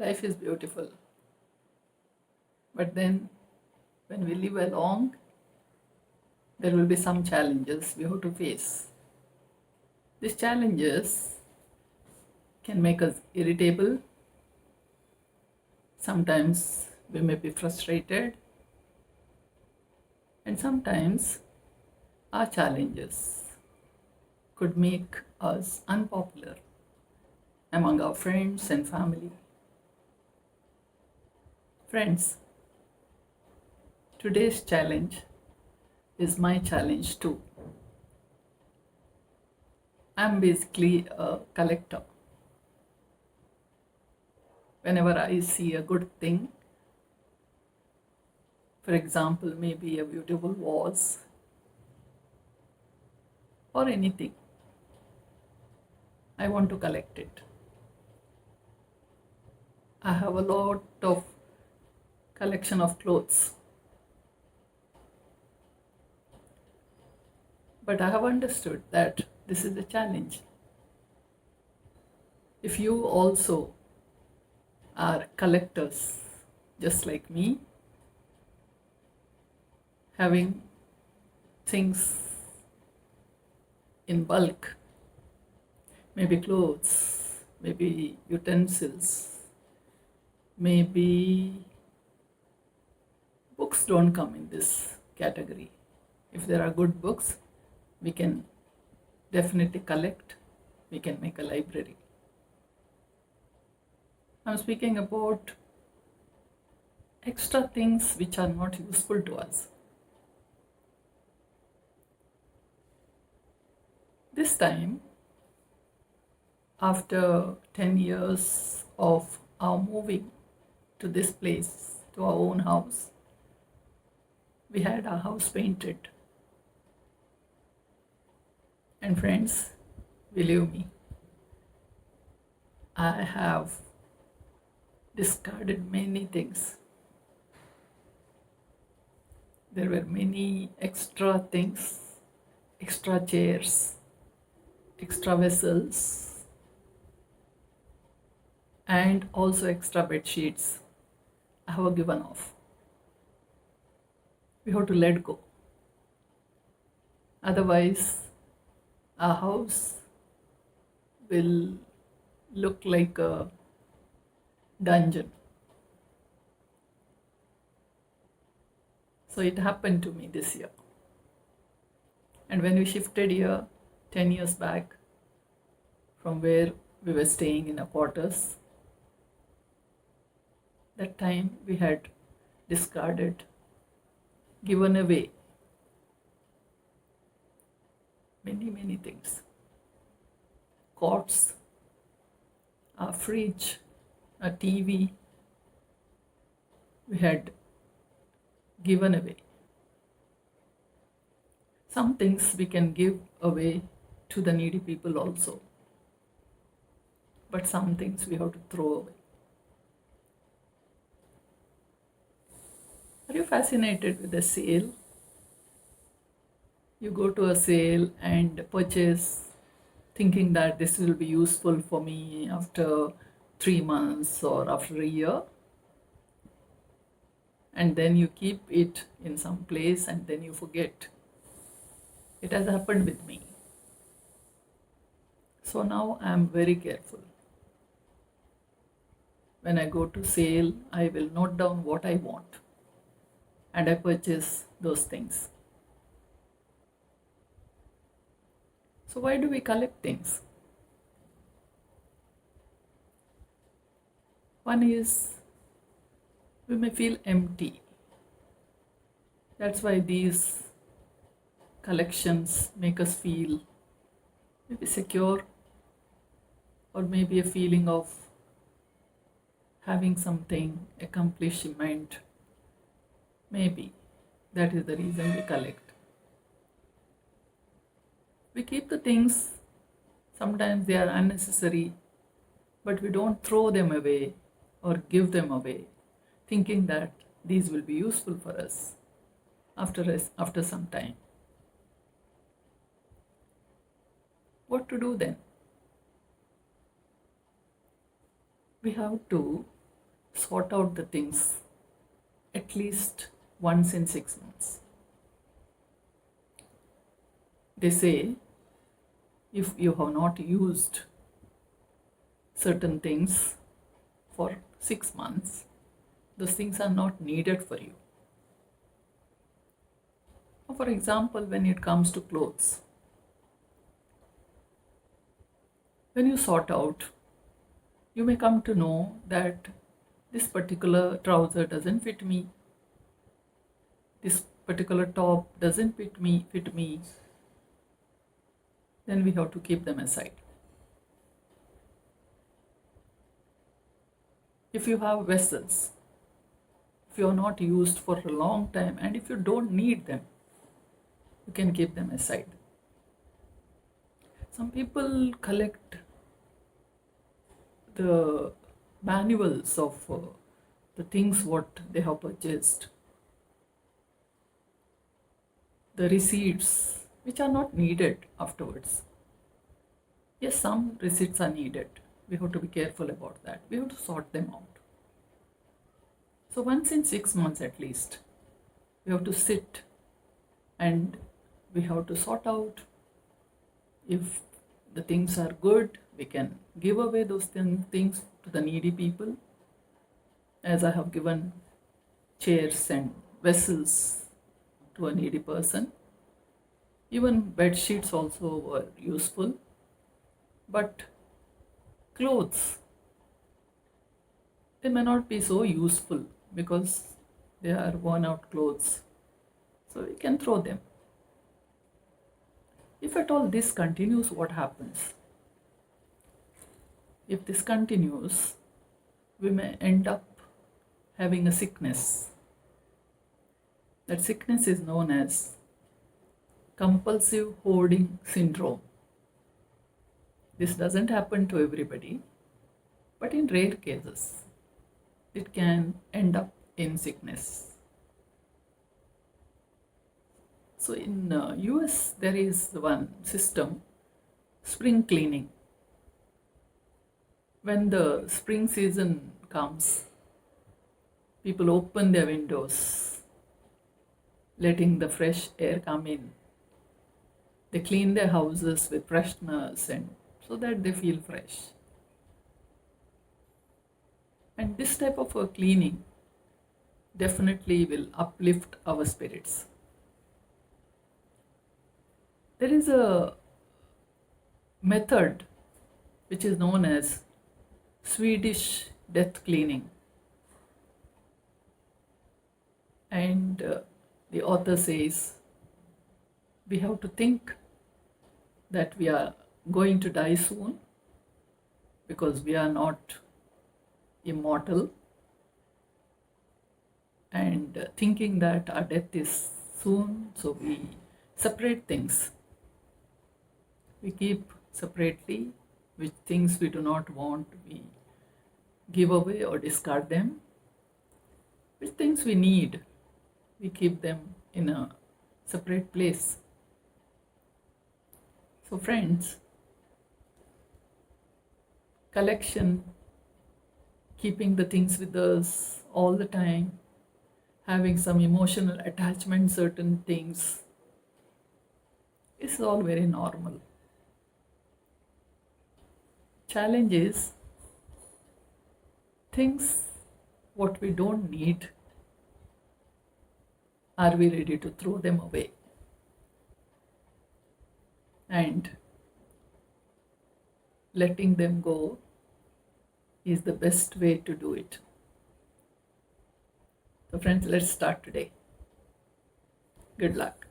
Life is beautiful, but then when we live along, there will be some challenges we have to face. These challenges can make us irritable. Sometimes we may be frustrated, and sometimes our challenges could make us unpopular among our friends and family. Friends, today's challenge is my challenge too. I'm basically a collector. Whenever I see a good thing, for example, maybe a beautiful vase or anything, I want to collect it. I have a lot of collection of clothes, but I have understood that this is a challenge. If you also are collectors just like me, having things in bulk, maybe clothes, maybe utensils, maybe books don't come in this category. If there are good books, we can definitely collect, we can make a library. I'm speaking about extra things which are not useful to us. This time, after 10 years of our moving to this place, to our own house, we had our house painted. And friends, believe me, I have discarded many things. There were many extra things, extra chairs, extra vessels, and also extra bed sheets I have given off. We have to let go. Otherwise, our house will look like a dungeon. So it happened to me this year. And when we shifted here 10 years back from where we were staying in our quarters, that time we had discarded, given away many things. Cots, a fridge, a TV, we had given away. Some things we can give away to the needy people also, but some things we have to throw away. Are you fascinated with a sale? You go to a sale and purchase thinking that this will be useful for me after 3 months or after a year, and then you keep it in some place and then you forget. It has happened with me. So now I am very careful. When I go to sale, I will note down what I want and I purchase those things. So why do we collect things? One is we may feel empty. That's why these collections make us feel maybe secure, or maybe a feeling of having something, accomplishment. Maybe that is the reason we collect. We keep the things, sometimes they are unnecessary, but we don't throw them away or give them away, thinking that these will be useful for us after some time. What to do then? We have to sort out the things at least once in 6 months. They say if you have not used certain things for 6 months, those things are not needed for you. For example, when it comes to clothes, when you sort out, you may come to know that this particular trouser doesn't fit me, this particular top doesn't fit me, then we have to keep them aside. If you have vessels, if you are not used for a long time, and if you don't need them, you can keep them aside. Some people collect the manuals of the things what they have purchased, the receipts which are not needed afterwards. Yes, some receipts are needed. We have to be careful about that. We have to sort them out. So once in 6 months at least, we have to sit and we have to sort out. If the things are good, we can give away those things to the needy people, as I have given chairs and vessels to a needy person. Even bed sheets also were useful, but clothes, they may not be so useful because they are worn out clothes, so we can throw them. If at all this continues, what happens? If this continues, we may end up having a sickness. That sickness is known as compulsive hoarding syndrome. This doesn't happen to everybody, but in rare cases, it can end up in sickness. So in US, there is one system, spring cleaning. When the spring season comes, people open their windows, letting the fresh air come in. They clean their houses with fresheners and so that they feel fresh. And this type of a cleaning definitely will uplift our spirits. There is a method which is known as Swedish death cleaning. And the author says we have to think that we are going to die soon because we are not immortal, and thinking that our death is soon, so we separate things. We keep separately which things we do not want, we give away or discard them. Which things we need, we keep them in a separate place. So friends, collection, keeping the things with us all the time, having some emotional attachment, certain things, is all very normal. Challenge is things what we don't need, are we ready to throw them away? And letting them go is the best way to do it. So friends, let's start today. Good luck.